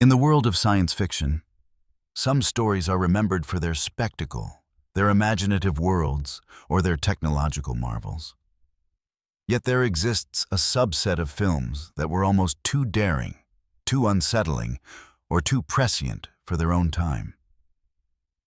In the world of science fiction, some stories are remembered for their spectacle, their imaginative worlds, or their technological marvels. Yet there exists a subset of films that were almost too daring, too unsettling, or too prescient for their own time.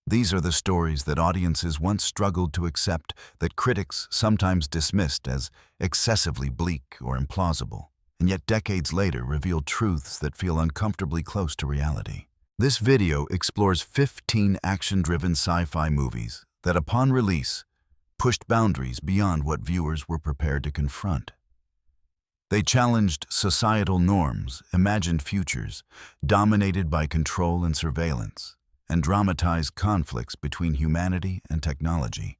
These are the stories that audiences once struggled to accept, that critics sometimes dismissed as excessively bleak or implausible, and yet decades later reveal truths that feel uncomfortably close to reality. This video explores 15 action-driven sci-fi movies that, upon release, pushed boundaries beyond what viewers were prepared to confront. They challenged societal norms, imagined futures dominated by control and surveillance, and dramatized conflicts between humanity and technology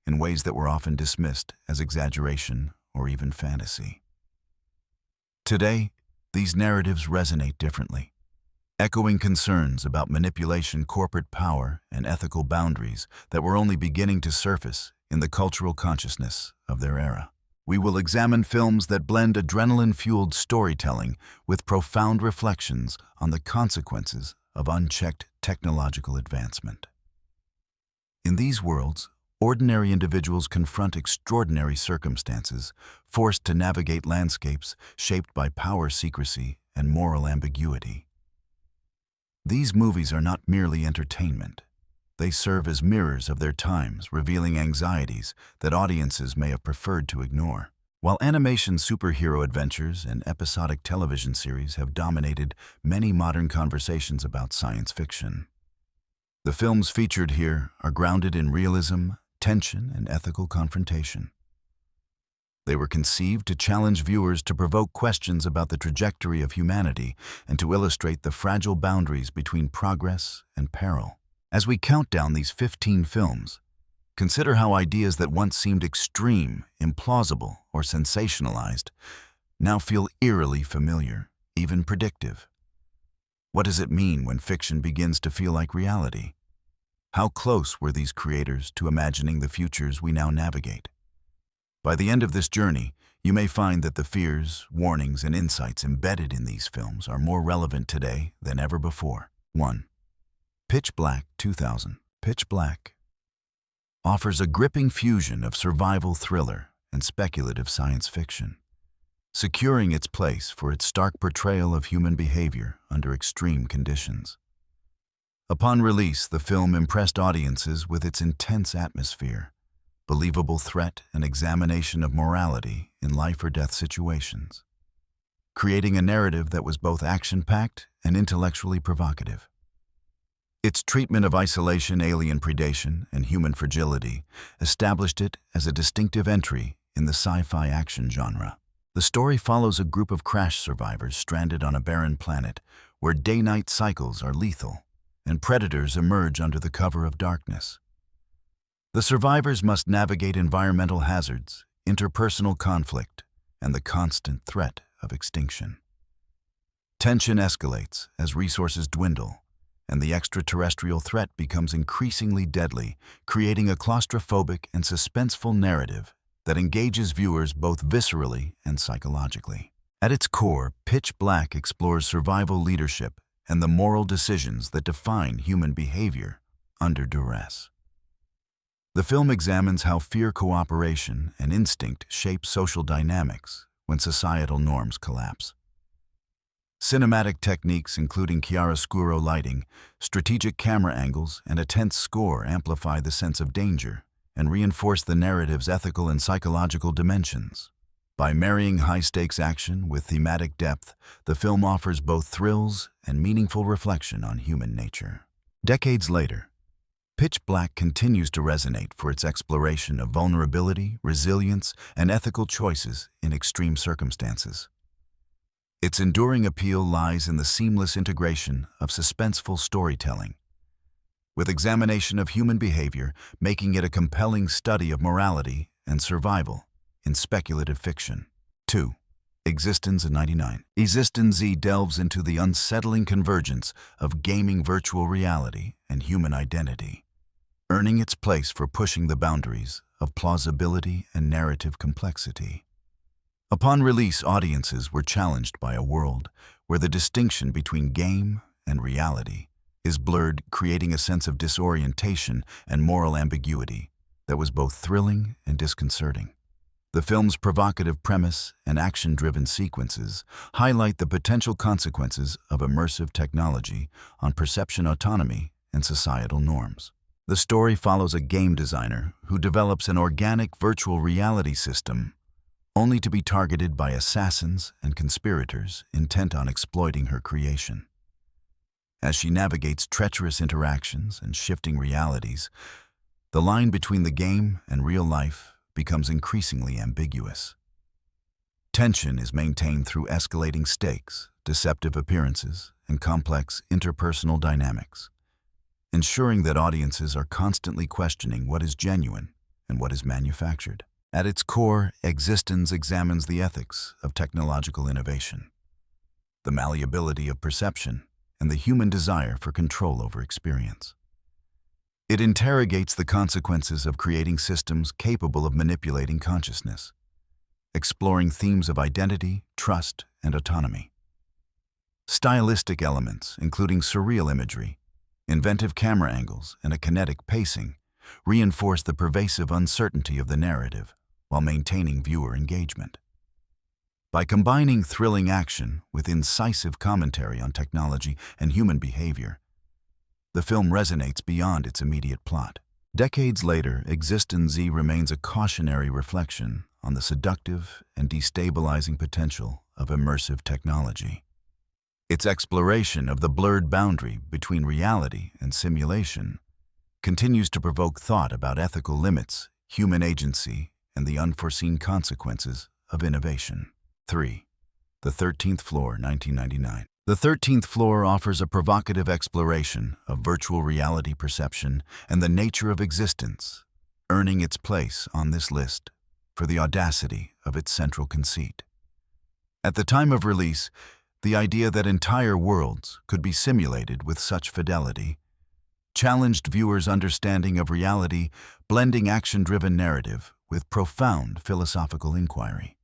in ways that were often dismissed as exaggeration or even fantasy. Today, these narratives resonate differently, echoing concerns about manipulation, corporate power, and ethical boundaries that were only beginning to surface in the cultural consciousness of their era. We will examine films that blend adrenaline-fueled storytelling with profound reflections on the consequences of unchecked technological advancement. In these worlds, ordinary individuals confront extraordinary circumstances, forced to navigate landscapes shaped by power secrecy and moral ambiguity. These movies are not merely entertainment. They serve as mirrors of their times, revealing anxieties that audiences may have preferred to ignore. While animation superhero adventures and episodic television series have dominated many modern conversations about science fiction, the films featured here are grounded in realism, tension, and ethical confrontation. They were conceived to challenge viewers, to provoke questions about the trajectory of humanity, and to illustrate the fragile boundaries between progress and peril. As we count down these 15 films, consider how ideas that once seemed extreme, implausible, or sensationalized now feel eerily familiar, even predictive. What does it mean when fiction begins to feel like reality? How close were these creators to imagining the futures we now navigate? By the end of this journey, you may find that the fears, warnings, and insights embedded in these films are more relevant today than ever before. 1. Pitch Black 2000. Pitch Black offers a gripping fusion of survival thriller and speculative science fiction, securing its place for its stark portrayal of human behavior under extreme conditions. Upon release, the film impressed audiences with its intense atmosphere, believable threat, and examination of morality in life-or-death situations, creating a narrative that was both action-packed and intellectually provocative. Its treatment of isolation, alien predation, and human fragility established it as a distinctive entry in the sci-fi action genre. The story follows a group of crash survivors stranded on a barren planet where day-night cycles are lethal and predators emerge under the cover of darkness. The survivors must navigate environmental hazards, interpersonal conflict, and the constant threat of extinction. Tension escalates as resources dwindle, and the extraterrestrial threat becomes increasingly deadly, creating a claustrophobic and suspenseful narrative that engages viewers both viscerally and psychologically. At its core, Pitch Black explores survival leadership and the moral decisions that define human behavior under duress. The film examines how fear, cooperation, and instinct shape social dynamics when societal norms collapse. Cinematic techniques including chiaroscuro lighting, strategic camera angles, and a tense score amplify the sense of danger and reinforce the narrative's ethical and psychological dimensions. By marrying high-stakes action with thematic depth, the film offers both thrills and meaningful reflection on human nature. Decades later, Pitch Black continues to resonate for its exploration of vulnerability, resilience, and ethical choices in extreme circumstances. Its enduring appeal lies in the seamless integration of suspenseful storytelling, with examination of human behavior making it a compelling study of morality and survival in speculative fiction. 2. Existence 99. Existence delves into the unsettling convergence of gaming virtual reality and human identity, earning its place for pushing the boundaries of plausibility and narrative complexity. Upon release, audiences were challenged by a world where the distinction between game and reality is blurred, creating a sense of disorientation and moral ambiguity that was both thrilling and disconcerting. The film's provocative premise and action-driven sequences highlight the potential consequences of immersive technology on perception autonomy and societal norms. The story follows a game designer who develops an organic virtual reality system only to be targeted by assassins and conspirators intent on exploiting her creation. As she navigates treacherous interactions and shifting realities, the line between the game and real life becomes increasingly ambiguous. Tension is maintained through escalating stakes, deceptive appearances, and complex interpersonal dynamics, ensuring that audiences are constantly questioning what is genuine and what is manufactured. At its core, Existence examines the ethics of technological innovation, the malleability of perception, and the human desire for control over experience. It interrogates the consequences of creating systems capable of manipulating consciousness, exploring themes of identity, trust, and autonomy. Stylistic elements, including surreal imagery, inventive camera angles, and a kinetic pacing, reinforce the pervasive uncertainty of the narrative while maintaining viewer engagement. By combining thrilling action with incisive commentary on technology and human behavior, the film resonates beyond its immediate plot. Decades later, Existence remains a cautionary reflection on the seductive and destabilizing potential of immersive technology. Its exploration of the blurred boundary between reality and simulation continues to provoke thought about ethical limits, human agency, and the unforeseen consequences of innovation. 3. The 13th Floor, 1999. The 13th Floor offers a provocative exploration of virtual reality perception and the nature of existence, earning its place on this list for the audacity of its central conceit. At the time of release, the idea that entire worlds could be simulated with such fidelity challenged viewers' understanding of reality, blending action-driven narrative with profound philosophical inquiry.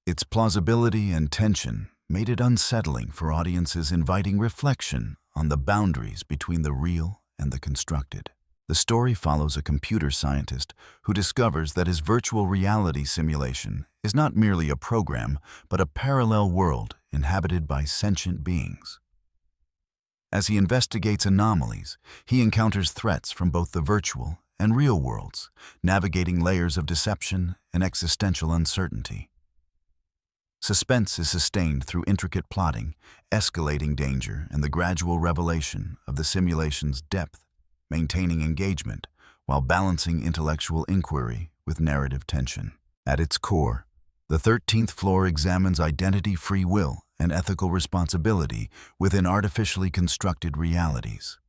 Its plausibility and tension made it unsettling for audiences, inviting reflection on the boundaries between the real and the constructed. The story follows a computer scientist who discovers that his virtual reality simulation is not merely a program, but a parallel world inhabited by sentient beings. As he investigates anomalies, he encounters threats from both the virtual and real worlds, navigating layers of deception and existential uncertainty. Suspense is sustained through intricate plotting, escalating danger, and the gradual revelation of the simulation's depth, maintaining engagement while balancing intellectual inquiry with narrative tension. At its core, the 13th Floor examines identity, free will, and ethical responsibility within artificially constructed realities.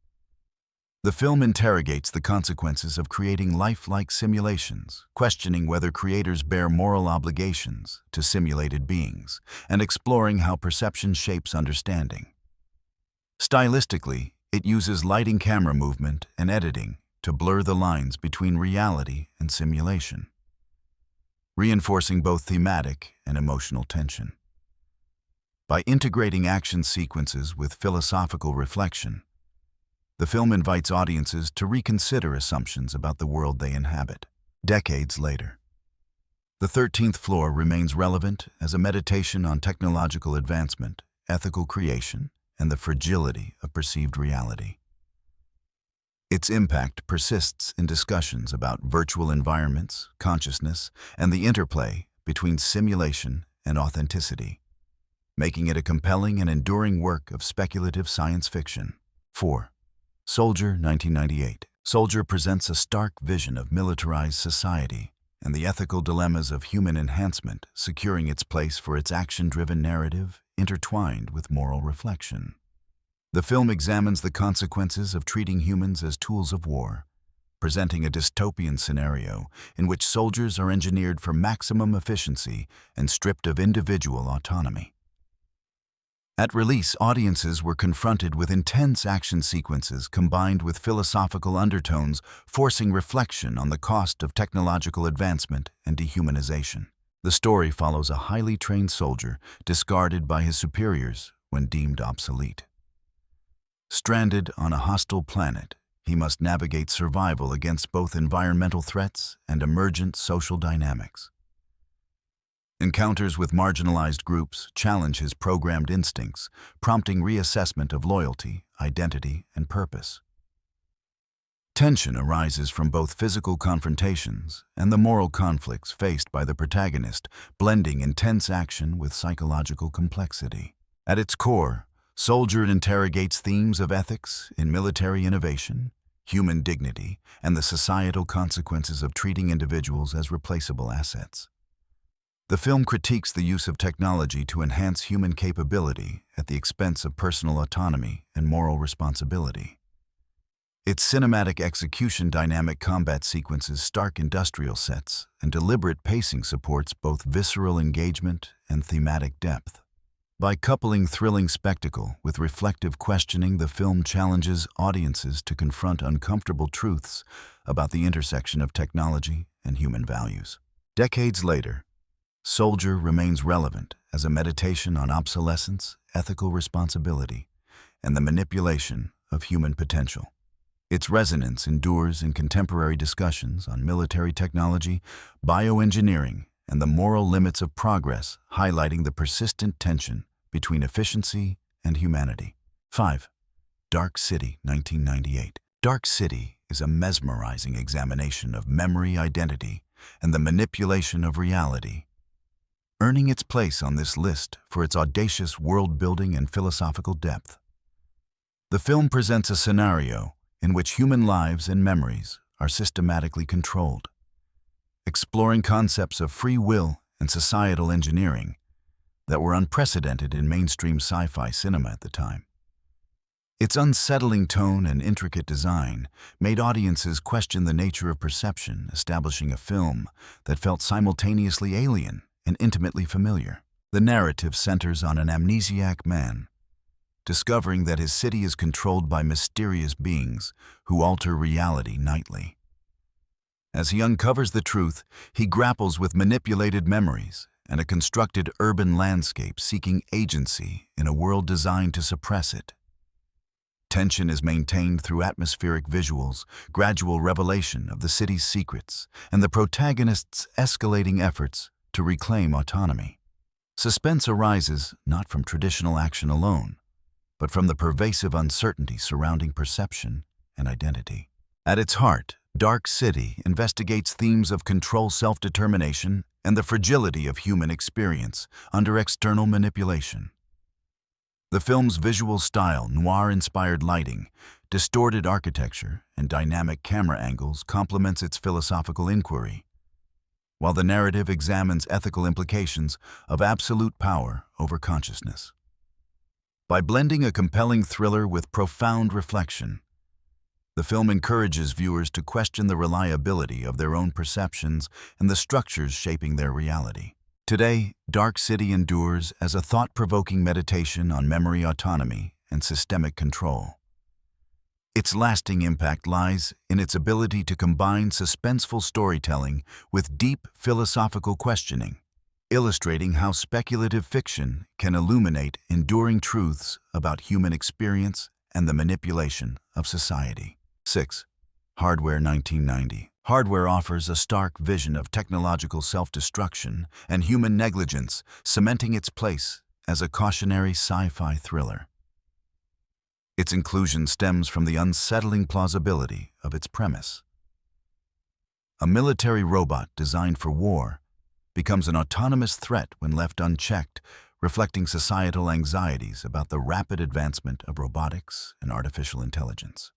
The film interrogates the consequences of creating lifelike simulations, questioning whether creators bear moral obligations to simulated beings, and exploring how perception shapes understanding. Stylistically, it uses lighting, camera movement, and editing to blur the lines between reality and simulation, reinforcing both thematic and emotional tension. By integrating action sequences with philosophical reflection, the film invites audiences to reconsider assumptions about the world they inhabit. Decades later, the 13th Floor remains relevant as a meditation on technological advancement, ethical creation, and the fragility of perceived reality. Its impact persists in discussions about virtual environments, consciousness, and the interplay between simulation and authenticity, making it a compelling and enduring work of speculative science fiction. 4. Soldier, 1998. Soldier presents a stark vision of militarized society and the ethical dilemmas of human enhancement, securing its place for its action-driven narrative intertwined with moral reflection. The film examines the consequences of treating humans as tools of war, presenting a dystopian scenario in which soldiers are engineered for maximum efficiency and stripped of individual autonomy. At release, audiences were confronted with intense action sequences combined with philosophical undertones, forcing reflection on the cost of technological advancement and dehumanization. The story follows a highly trained soldier discarded by his superiors when deemed obsolete. Stranded on a hostile planet, he must navigate survival against both environmental threats and emergent social dynamics. Encounters with marginalized groups challenge his programmed instincts, prompting reassessment of loyalty, identity, and purpose. Tension arises from both physical confrontations and the moral conflicts faced by the protagonist, blending intense action with psychological complexity. At its core, Soldier interrogates themes of ethics in military innovation, human dignity, and the societal consequences of treating individuals as replaceable assets. The film critiques the use of technology to enhance human capability at the expense of personal autonomy and moral responsibility. Its cinematic execution, dynamic combat sequences, stark industrial sets, and deliberate pacing supports both visceral engagement and thematic depth. By coupling thrilling spectacle with reflective questioning, the film challenges audiences to confront uncomfortable truths about the intersection of technology and human values. Decades later, Soldier remains relevant as a meditation on obsolescence, ethical responsibility, and the manipulation of human potential. Its resonance endures in contemporary discussions on military technology, bioengineering, and the moral limits of progress, highlighting the persistent tension between efficiency and humanity. 5. Dark City, 1998. Dark City is a mesmerizing examination of memory, identity, and the manipulation of reality, earning its place on this list for its audacious world-building and philosophical depth. The film presents a scenario in which human lives and memories are systematically controlled, exploring concepts of free will and societal engineering that were unprecedented in mainstream sci-fi cinema at the time. Its unsettling tone and intricate design made audiences question the nature of perception, establishing a film that felt simultaneously alien and intimately familiar. The narrative centers on an amnesiac man discovering that his city is controlled by mysterious beings who alter reality nightly. As he uncovers the truth, he grapples with manipulated memories and a constructed urban landscape seeking agency in a world designed to suppress it. Tension is maintained through atmospheric visuals, gradual revelation of the city's secrets, and the protagonist's escalating efforts to reclaim autonomy. Suspense arises not from traditional action alone, but from the pervasive uncertainty surrounding perception and identity. At its heart, Dark City investigates themes of control, self-determination, and the fragility of human experience under external manipulation. The film's visual style, noir-inspired lighting, distorted architecture, and dynamic camera angles complements its philosophical inquiry, while the narrative examines ethical implications of absolute power over consciousness. By blending a compelling thriller with profound reflection, the film encourages viewers to question the reliability of their own perceptions and the structures shaping their reality. Today, Dark City endures as a thought-provoking meditation on memory, autonomy, and systemic control. Its lasting impact lies in its ability to combine suspenseful storytelling with deep philosophical questioning, illustrating how speculative fiction can illuminate enduring truths about human experience and the manipulation of society. 6. Hardware, 1990. Hardware offers a stark vision of technological self-destruction and human negligence, cementing its place as a cautionary sci-fi thriller. Its inclusion stems from the unsettling plausibility of its premise. A military robot designed for war becomes an autonomous threat when left unchecked, reflecting societal anxieties about the rapid advancement of robotics and artificial intelligence.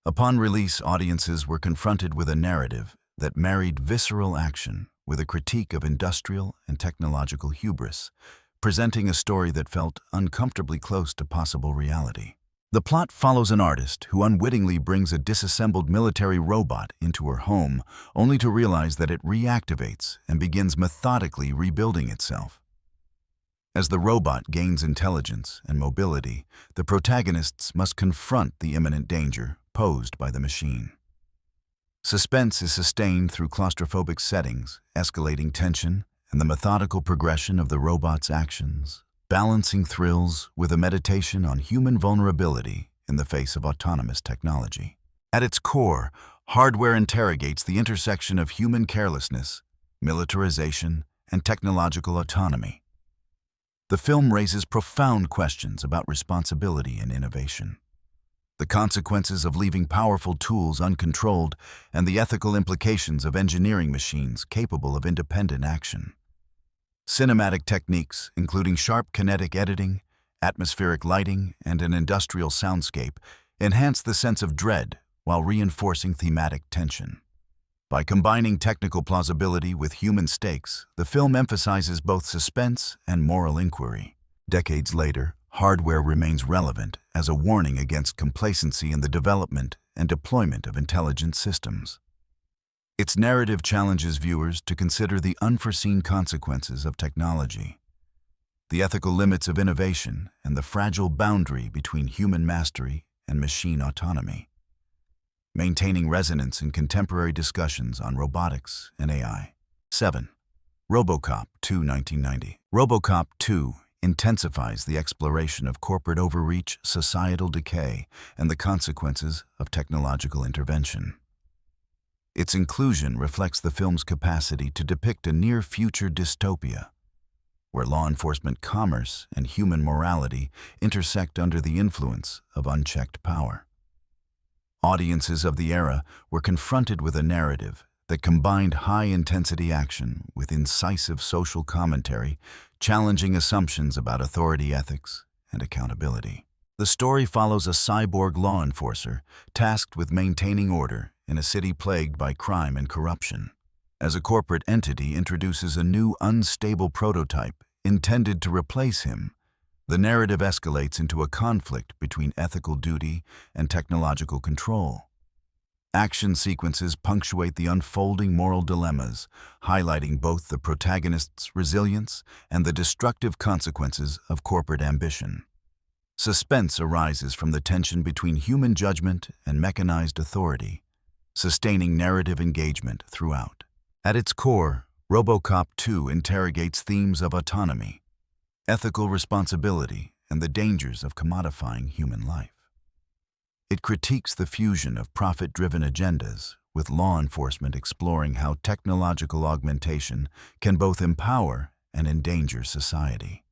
Upon release, audiences were confronted with a narrative that married visceral action with a critique of industrial and technological hubris, presenting a story that felt uncomfortably close to possible reality. The plot follows an artist who unwittingly brings a disassembled military robot into her home, only to realize that it reactivates and begins methodically rebuilding itself. As the robot gains intelligence and mobility, the protagonists must confront the imminent danger posed by the machine. Suspense is sustained through claustrophobic settings, escalating tension, and the methodical progression of the robot's actions, balancing thrills with a meditation on human vulnerability in in the face of autonomous technology. At its core, hardware interrogates the intersection of human carelessness, militarization, and technological autonomy. The film raises profound questions about responsibility and innovation, the consequences of leaving powerful tools uncontrolled, and the ethical implications of engineering machines capable of independent action. Cinematic techniques, including sharp kinetic editing, atmospheric lighting, and an industrial soundscape, enhance the sense of dread while reinforcing thematic tension. By combining technical plausibility with human stakes, the film emphasizes both suspense and moral inquiry. Decades later, hardware remains relevant as a warning against complacency in the development and deployment of intelligent systems. Its narrative challenges viewers to consider the unforeseen consequences of technology, the ethical limits of innovation, and the fragile boundary between human mastery and machine autonomy, maintaining resonance in contemporary discussions on robotics and AI. 7. RoboCop 2, 1990. RoboCop 2 intensifies the exploration of corporate overreach, societal decay, and the consequences of technological intervention. Its inclusion reflects the film's capacity to depict a near-future dystopia, where law enforcement commerce and human morality intersect under the influence of unchecked power. Audiences of the era were confronted with a narrative that combined high-intensity action with incisive social commentary, challenging assumptions about authority ethics and accountability. The story follows a cyborg law enforcer tasked with maintaining order in a city plagued by crime and corruption. As a corporate entity introduces a new unstable prototype intended to replace him, the narrative escalates into a conflict between ethical duty and technological control. Action sequences punctuate the unfolding moral dilemmas, highlighting both the protagonist's resilience and the destructive consequences of corporate ambition. Suspense arises from the tension between human judgment and mechanized authority, sustaining narrative engagement throughout. At its core, RoboCop 2 interrogates themes of autonomy, ethical responsibility, and the dangers of commodifying human life. It critiques the fusion of profit-driven agendas, with law enforcement exploring how technological augmentation can both empower and endanger society.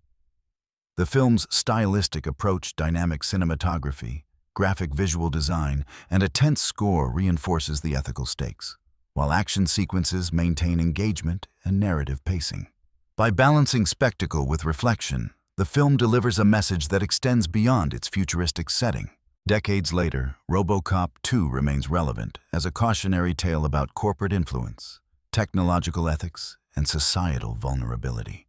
The film's stylistic approach, dynamic cinematography, graphic visual design, and a tense score reinforces the ethical stakes, while action sequences maintain engagement and narrative pacing. By balancing spectacle with reflection, the film delivers a message that extends beyond its futuristic setting. Decades later, RoboCop 2 remains relevant as a cautionary tale about corporate influence, technological ethics, and societal vulnerability.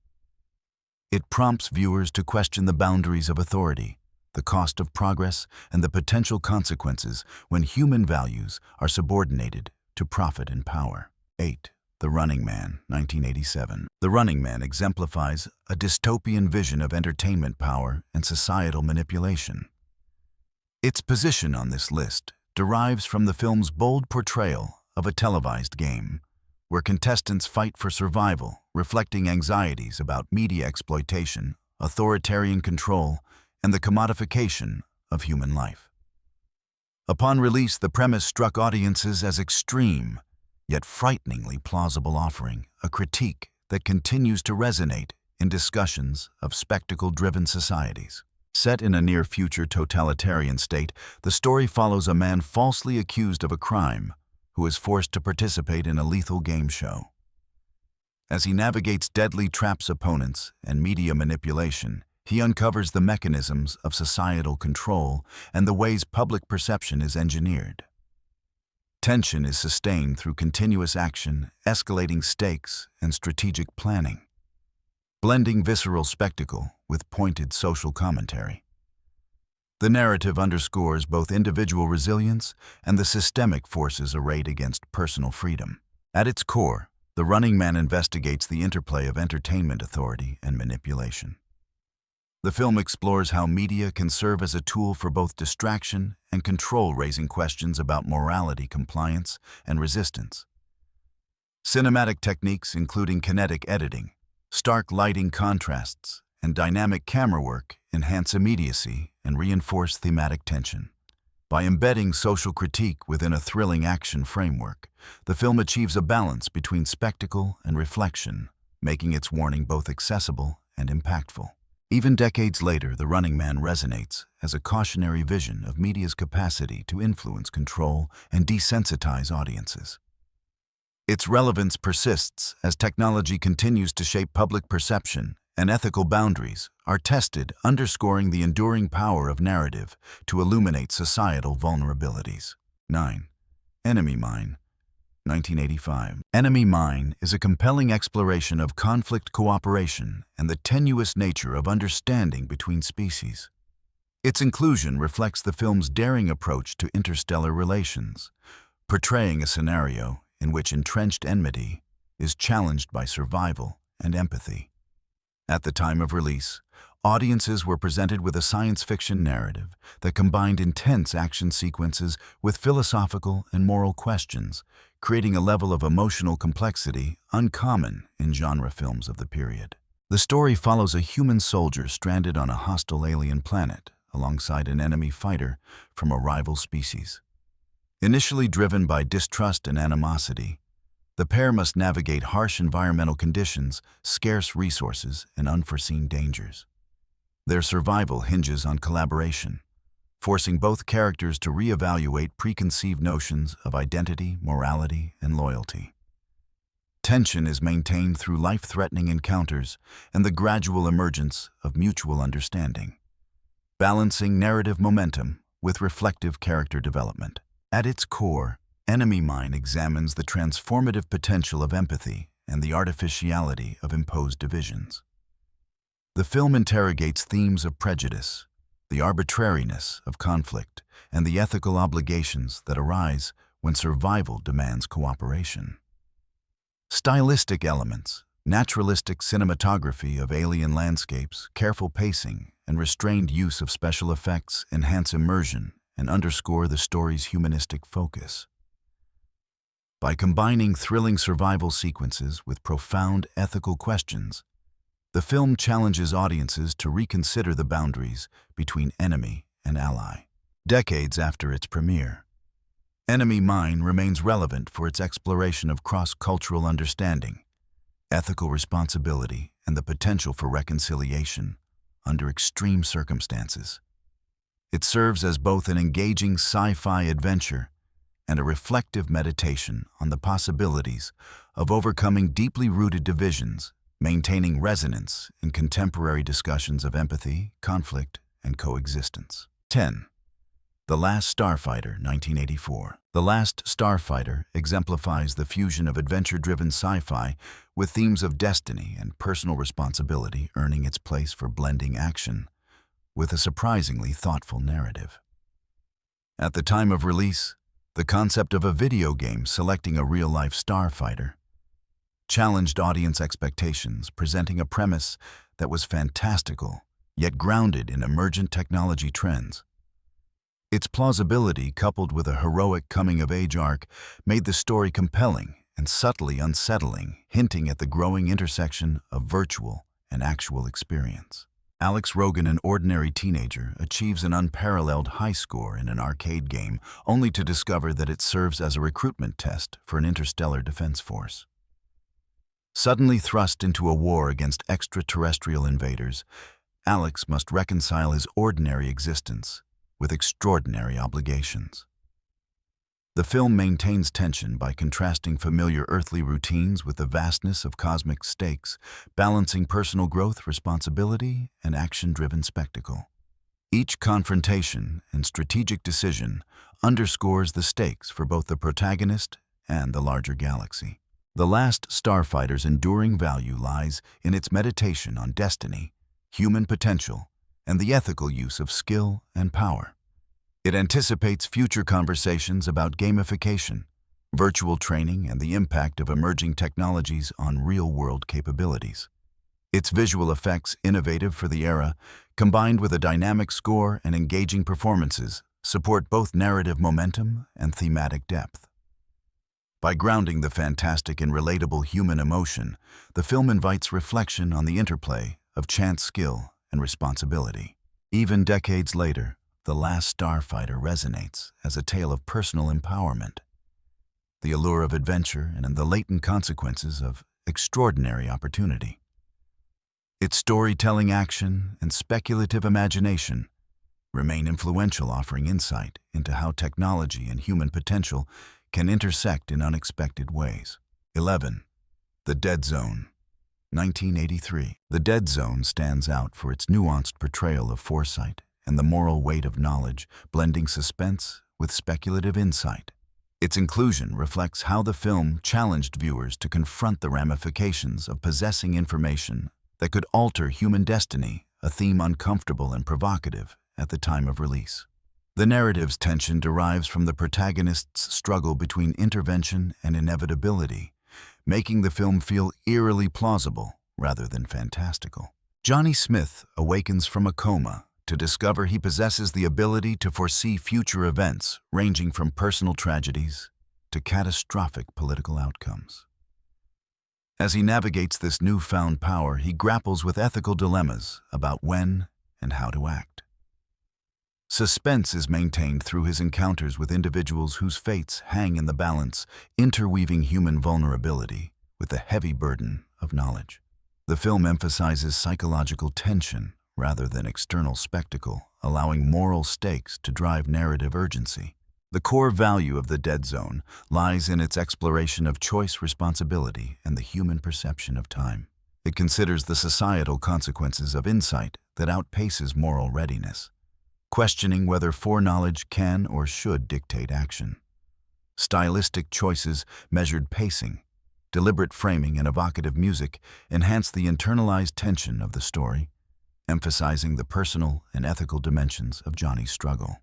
It prompts viewers to question the boundaries of authority, the cost of progress, and the potential consequences when human values are subordinated to profit and power. 8. The Running Man, 1987. The Running Man exemplifies a dystopian vision of entertainment power and societal manipulation. Its position on this list derives from the film's bold portrayal of a televised game, where contestants fight for survival, reflecting anxieties about media exploitation, authoritarian control, and the commodification of human life. Upon release, the premise struck audiences as extreme, yet frighteningly plausible, offering a critique that continues to resonate in discussions of spectacle-driven societies. Set in a near-future totalitarian state, the story follows a man falsely accused of a crime who is forced to participate in a lethal game show. As he navigates deadly traps, opponents, and media manipulation, he uncovers the mechanisms of societal control and the ways public perception is engineered. Tension is sustained through continuous action, escalating stakes, and strategic planning, blending visceral spectacle with pointed social commentary. The narrative underscores both individual resilience and the systemic forces arrayed against personal freedom. At its core, The Running Man investigates the interplay of entertainment authority and manipulation. The film explores how media can serve as a tool for both distraction and control, raising questions about morality, compliance, and resistance. Cinematic techniques, including kinetic editing, stark lighting contrasts, and dynamic camera work, enhance immediacy and reinforce thematic tension. By embedding social critique within a thrilling action framework, the film achieves a balance between spectacle and reflection, making its warning both accessible and impactful. Even decades later, The Running Man resonates as a cautionary vision of media's capacity to influence, control, and desensitize audiences. Its relevance persists as technology continues to shape public perception and ethical boundaries are tested, underscoring the enduring power of narrative to illuminate societal vulnerabilities. 9. Enemy Mine, 1985. Enemy Mine is a compelling exploration of conflict cooperation and the tenuous nature of understanding between species. Its inclusion reflects the film's daring approach to interstellar relations, portraying a scenario in which entrenched enmity is challenged by survival and empathy. At the time of release, audiences were presented with a science fiction narrative that combined intense action sequences with philosophical and moral questions, creating a level of emotional complexity uncommon in genre films of the period. The story follows a human soldier stranded on a hostile alien planet alongside an enemy fighter from a rival species. Initially driven by distrust and animosity, the pair must navigate harsh environmental conditions, scarce resources, and unforeseen dangers. Their survival hinges on collaboration, forcing both characters to reevaluate preconceived notions of identity, morality, and loyalty. Tension is maintained through life-threatening encounters and the gradual emergence of mutual understanding, balancing narrative momentum with reflective character development. At its core, Enemy Mine examines the transformative potential of empathy and the artificiality of imposed divisions. The film interrogates themes of prejudice, the arbitrariness of conflict, and the ethical obligations that arise when survival demands cooperation. Stylistic elements, naturalistic cinematography of alien landscapes, careful pacing, and restrained use of special effects enhance immersion and underscore the story's humanistic focus. By combining thrilling survival sequences with profound ethical questions, the film challenges audiences to reconsider the boundaries between enemy and ally. Decades after its premiere, Enemy Mine remains relevant for its exploration of cross-cultural understanding, ethical responsibility, and the potential for reconciliation under extreme circumstances. It serves as both an engaging sci-fi adventure and a reflective meditation on the possibilities of overcoming deeply rooted divisions, maintaining resonance in contemporary discussions of empathy, conflict, and coexistence. 10. The Last Starfighter, 1984. The Last Starfighter exemplifies the fusion of adventure-driven sci-fi with themes of destiny and personal responsibility, earning its place for blending action with a surprisingly thoughtful narrative. At the time of release, the concept of a video game selecting a real-life starfighter challenged audience expectations, presenting a premise that was fantastical, yet grounded in emergent technology trends. Its plausibility, coupled with a heroic coming-of-age arc, made the story compelling and subtly unsettling, hinting at the growing intersection of virtual and actual experience. Alex Rogan, an ordinary teenager, achieves an unparalleled high score in an arcade game, only to discover that it serves as a recruitment test for an interstellar defense force. Suddenly thrust into a war against extraterrestrial invaders, Alex must reconcile his ordinary existence with extraordinary obligations. The film maintains tension by contrasting familiar earthly routines with the vastness of cosmic stakes, balancing personal growth, responsibility, and action-driven spectacle. Each confrontation and strategic decision underscores the stakes for both the protagonist and the larger galaxy. The Last Starfighter's enduring value lies in its meditation on destiny, human potential, and the ethical use of skill and power. It anticipates future conversations about gamification, virtual training, and the impact of emerging technologies on real-world capabilities. Its visual effects, innovative for the era, combined with a dynamic score and engaging performances, support both narrative momentum and thematic depth. By grounding the fantastic in relatable human emotion, the film invites reflection on the interplay of chance, skill, and responsibility. Even decades later, The Last Starfighter resonates as a tale of personal empowerment, the allure of adventure and the latent consequences of extraordinary opportunity. Its storytelling action and speculative imagination remain influential, offering insight into how technology and human potential can intersect in unexpected ways. 11. The Dead Zone, 1983. The Dead Zone stands out for its nuanced portrayal of foresight and the moral weight of knowledge, blending suspense with speculative insight. Its inclusion reflects how the film challenged viewers to confront the ramifications of possessing information that could alter human destiny, a theme uncomfortable and provocative at the time of release. The narrative's tension derives from the protagonist's struggle between intervention and inevitability, making the film feel eerily plausible rather than fantastical. Johnny Smith awakens from a coma to discover he possesses the ability to foresee future events, ranging from personal tragedies to catastrophic political outcomes. As he navigates this newfound power, he grapples with ethical dilemmas about when and how to act. Suspense is maintained through his encounters with individuals whose fates hang in the balance, interweaving human vulnerability with the heavy burden of knowledge. The film emphasizes psychological tension rather than external spectacle, allowing moral stakes to drive narrative urgency. The core value of The Dead Zone lies in its exploration of choice, responsibility, and the human perception of time. It considers the societal consequences of insight that outpaces moral readiness, questioning whether foreknowledge can or should dictate action. Stylistic choices, measured pacing, deliberate framing, and evocative music enhance the internalized tension of the story, emphasizing the personal and ethical dimensions of Johnny's struggle.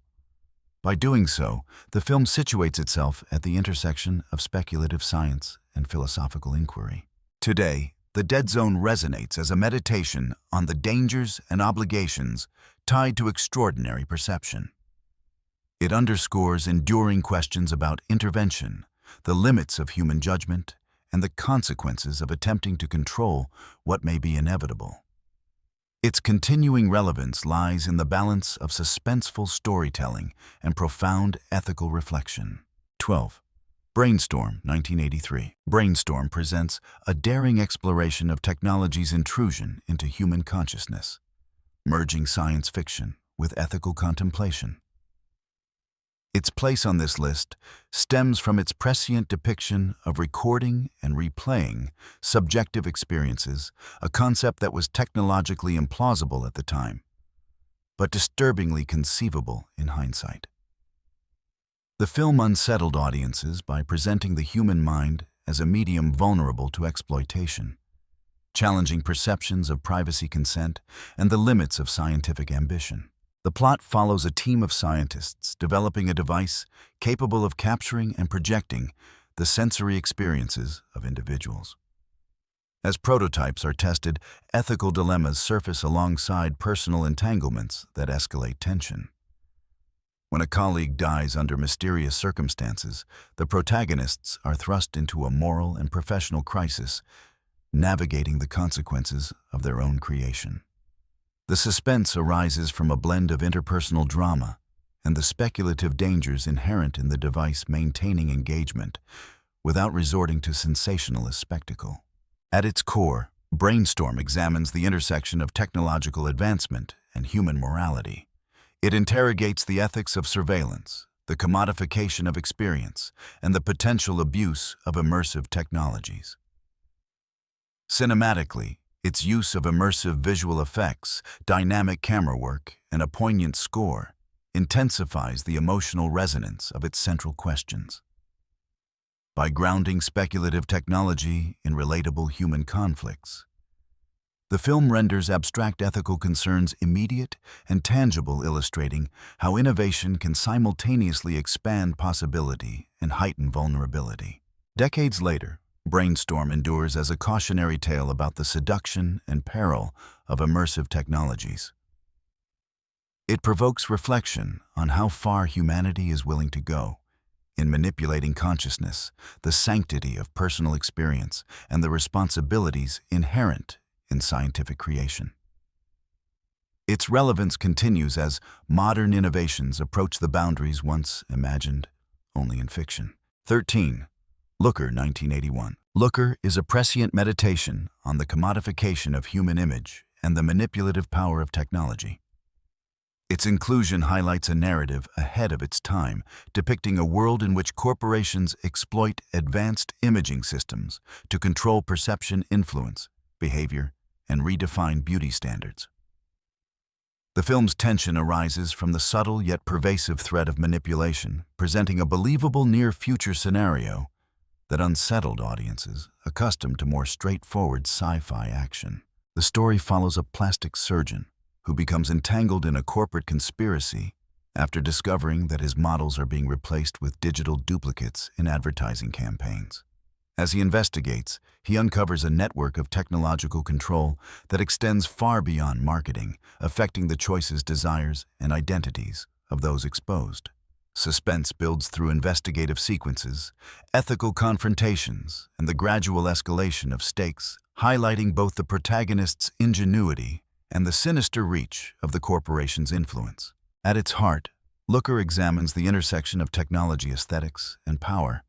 By doing so, the film situates itself at the intersection of speculative science and philosophical inquiry. Today, The Dead Zone resonates as a meditation on the dangers and obligations tied to extraordinary perception. It underscores enduring questions about intervention, the limits of human judgment, and the consequences of attempting to control what may be inevitable. Its continuing relevance lies in the balance of suspenseful storytelling and profound ethical reflection. 12. Brainstorm, 1983. Brainstorm presents a daring exploration of technology's intrusion into human consciousness, merging science fiction with ethical contemplation. Its place on this list stems from its prescient depiction of recording and replaying subjective experiences, a concept that was technologically implausible at the time, but disturbingly conceivable in hindsight. The film unsettled audiences by presenting the human mind as a medium vulnerable to exploitation, challenging perceptions of privacy, consent, and the limits of scientific ambition. The plot follows a team of scientists developing a device capable of capturing and projecting the sensory experiences of individuals. As prototypes are tested, ethical dilemmas surface alongside personal entanglements that escalate tension. When a colleague dies under mysterious circumstances, the protagonists are thrust into a moral and professional crisis, navigating the consequences of their own creation. The suspense arises from a blend of interpersonal drama and the speculative dangers inherent in the device maintaining engagement without resorting to sensationalist spectacle. At its core, Brainstorm examines the intersection of technological advancement and human morality. It interrogates the ethics of surveillance, the commodification of experience, and the potential abuse of immersive technologies. Cinematically, its use of immersive visual effects, dynamic camera work, and a poignant score intensifies the emotional resonance of its central questions. By grounding speculative technology in relatable human conflicts, the film renders abstract ethical concerns immediate and tangible, illustrating how innovation can simultaneously expand possibility and heighten vulnerability. Decades later, Brainstorm endures as a cautionary tale about the seduction and peril of immersive technologies. It provokes reflection on how far humanity is willing to go in manipulating consciousness, the sanctity of personal experience, and the responsibilities inherent in scientific creation. Its relevance continues as modern innovations approach the boundaries once imagined only in fiction. 13. Looker, 1981. Looker is a prescient meditation on the commodification of human image and the manipulative power of technology. Its inclusion highlights a narrative ahead of its time, depicting a world in which corporations exploit advanced imaging systems to control perception, influence, behavior, and redefine beauty standards. The film's tension arises from the subtle yet pervasive threat of manipulation, presenting a believable near-future scenario that unsettled audiences accustomed to more straightforward sci-fi action. The story follows a plastic surgeon who becomes entangled in a corporate conspiracy after discovering that his models are being replaced with digital duplicates in advertising campaigns. As he investigates, he uncovers a network of technological control that extends far beyond marketing, affecting the choices, desires, and identities of those exposed. Suspense builds through investigative sequences, ethical confrontations, and the gradual escalation of stakes, highlighting both the protagonist's ingenuity and the sinister reach of the corporation's influence. At its heart, Looker examines the intersection of technology aesthetics and power,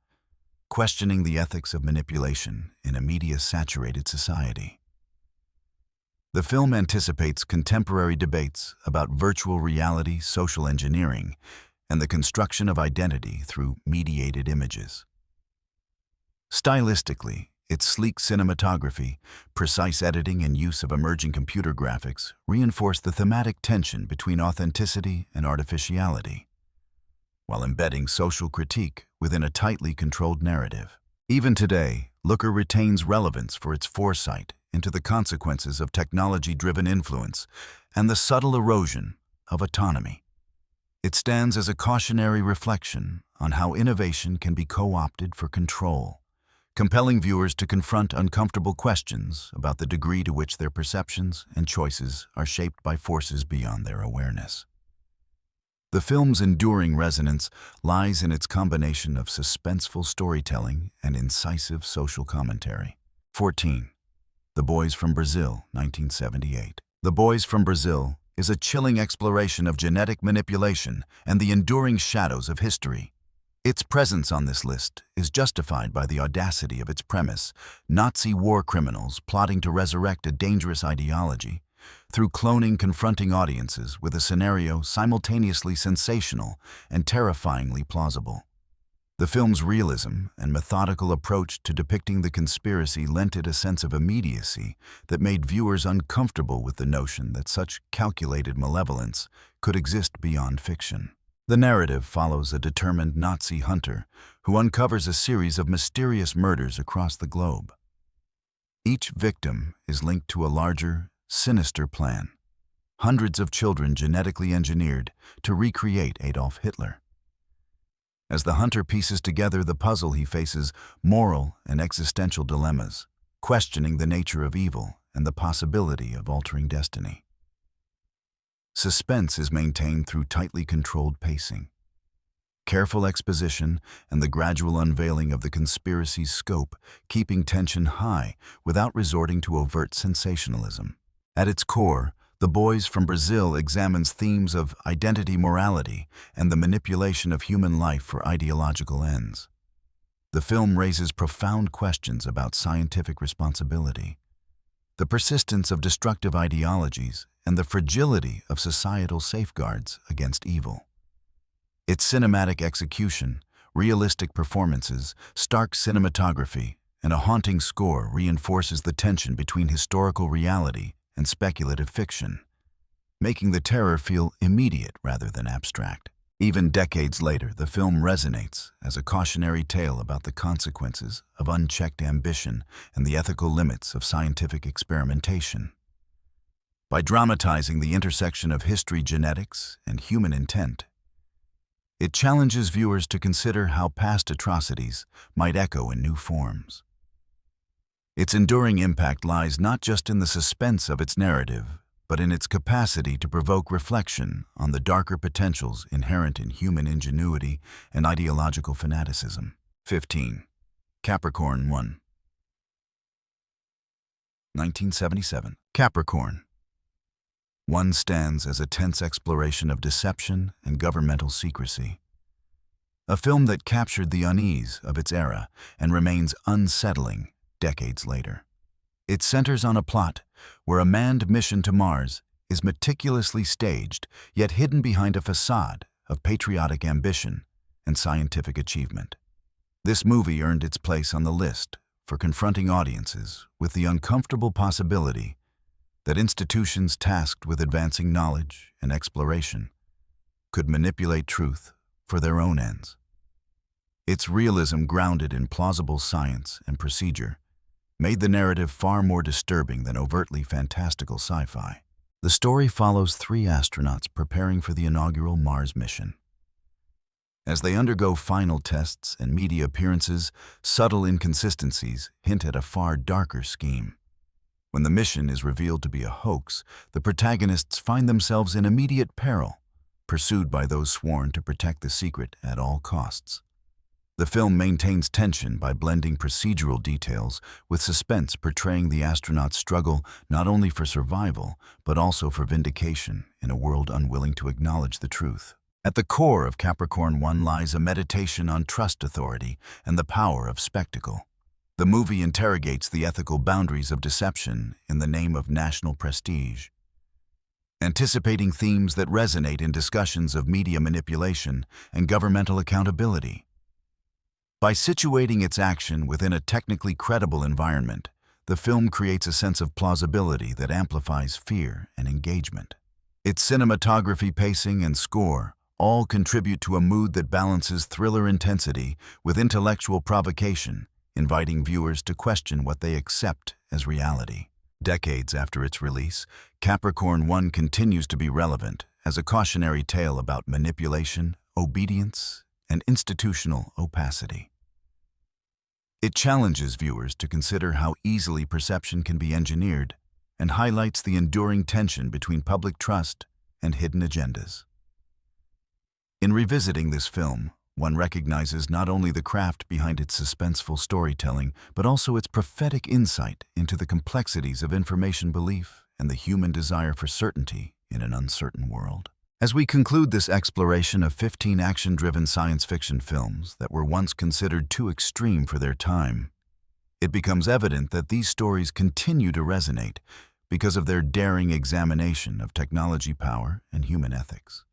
questioning the ethics of manipulation in a media-saturated society. The film anticipates contemporary debates about virtual reality, social engineering, and the construction of identity through mediated images. Stylistically, its sleek cinematography, precise editing, and use of emerging computer graphics reinforce the thematic tension between authenticity and artificiality, while embedding social critique within a tightly controlled narrative. Even today, Looker retains relevance for its foresight into the consequences of technology-driven influence and the subtle erosion of autonomy. It stands as a cautionary reflection on how innovation can be co-opted for control, compelling viewers to confront uncomfortable questions about the degree to which their perceptions and choices are shaped by forces beyond their awareness. The film's enduring resonance lies in its combination of suspenseful storytelling and incisive social commentary. 14. The Boys from Brazil, 1978. The Boys from Brazil is a chilling exploration of genetic manipulation and the enduring shadows of history. Its presence on this list is justified by the audacity of its premise: Nazi war criminals plotting to resurrect a dangerous ideology through cloning, confronting audiences with a scenario simultaneously sensational and terrifyingly plausible. The film's realism and methodical approach to depicting the conspiracy lent it a sense of immediacy that made viewers uncomfortable with the notion that such calculated malevolence could exist beyond fiction. The narrative follows a determined Nazi hunter who uncovers a series of mysterious murders across the globe. Each victim is linked to a larger, sinister plan: hundreds of children genetically engineered to recreate Adolf Hitler. As the hunter pieces together the puzzle, he faces moral and existential dilemmas, questioning the nature of evil and the possibility of altering destiny. Suspense is maintained through tightly controlled pacing, careful exposition, and the gradual unveiling of the conspiracy's scope, keeping tension high without resorting to overt sensationalism. At its core, The Boys from Brazil examines themes of identity, morality, and the manipulation of human life for ideological ends. The film raises profound questions about scientific responsibility, the persistence of destructive ideologies, and the fragility of societal safeguards against evil. Its cinematic execution, realistic performances, stark cinematography, and a haunting score reinforces the tension between historical reality and speculative fiction, making the terror feel immediate rather than abstract. Even decades later, the film resonates as a cautionary tale about the consequences of unchecked ambition and the ethical limits of scientific experimentation. By dramatizing the intersection of history, genetics, and human intent, it challenges viewers to consider how past atrocities might echo in new forms. Its enduring impact lies not just in the suspense of its narrative, but in its capacity to provoke reflection on the darker potentials inherent in human ingenuity and ideological fanaticism. 15. Capricorn 1. 1977. Capricorn. One stands as a tense exploration of deception and governmental secrecy. A film that captured the unease of its era and remains unsettling decades later. It centers on a plot where a manned mission to Mars is meticulously staged, yet hidden behind a facade of patriotic ambition and scientific achievement. This movie earned its place on the list for confronting audiences with the uncomfortable possibility that institutions tasked with advancing knowledge and exploration could manipulate truth for their own ends. Its realism, grounded in plausible science and procedure, made the narrative far more disturbing than overtly fantastical sci-fi. The story follows three astronauts preparing for the inaugural Mars mission. As they undergo final tests and media appearances, subtle inconsistencies hint at a far darker scheme. When the mission is revealed to be a hoax, the protagonists find themselves in immediate peril, pursued by those sworn to protect the secret at all costs. The film maintains tension by blending procedural details with suspense, portraying the astronauts' struggle not only for survival, but also for vindication in a world unwilling to acknowledge the truth. At the core of Capricorn 1 lies a meditation on trust, authority, and the power of spectacle. The movie interrogates the ethical boundaries of deception in the name of national prestige, anticipating themes that resonate in discussions of media manipulation and governmental accountability. By situating its action within a technically credible environment, the film creates a sense of plausibility that amplifies fear and engagement. Its cinematography, pacing, and score all contribute to a mood that balances thriller intensity with intellectual provocation, inviting viewers to question what they accept as reality. Decades after its release, Capricorn 1 continues to be relevant as a cautionary tale about manipulation, obedience, and institutional opacity. It challenges viewers to consider how easily perception can be engineered and highlights the enduring tension between public trust and hidden agendas. In revisiting this film, one recognizes not only the craft behind its suspenseful storytelling, but also its prophetic insight into the complexities of information belief and the human desire for certainty in an uncertain world. As we conclude this exploration of 15 action-driven science fiction films that were once considered too extreme for their time, it becomes evident that these stories continue to resonate because of their daring examination of technology, power, and human ethics.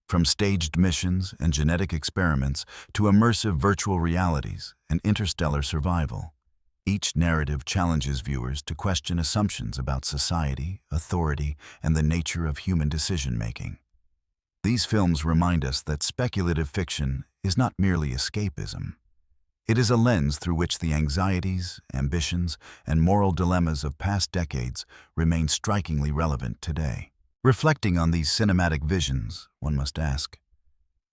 From staged missions and genetic experiments to immersive virtual realities and interstellar survival, each narrative challenges viewers to question assumptions about society, authority, and the nature of human decision-making. These films remind us that speculative fiction is not merely escapism. It is a lens through which the anxieties, ambitions, and moral dilemmas of past decades remain strikingly relevant today. Reflecting on these cinematic visions, one must ask,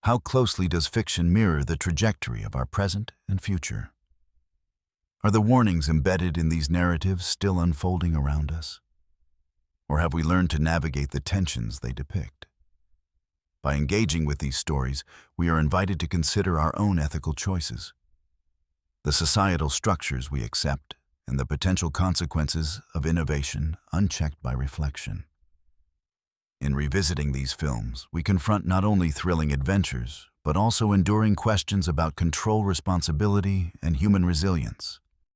how closely does fiction mirror the trajectory of our present and future? Are the warnings embedded in these narratives still unfolding around us? Or have we learned to navigate the tensions they depict? By engaging with these stories, we are invited to consider our own ethical choices, the societal structures we accept, and the potential consequences of innovation unchecked by reflection. In revisiting these films, we confront not only thrilling adventures, but also enduring questions about control, responsibility, and human resilience.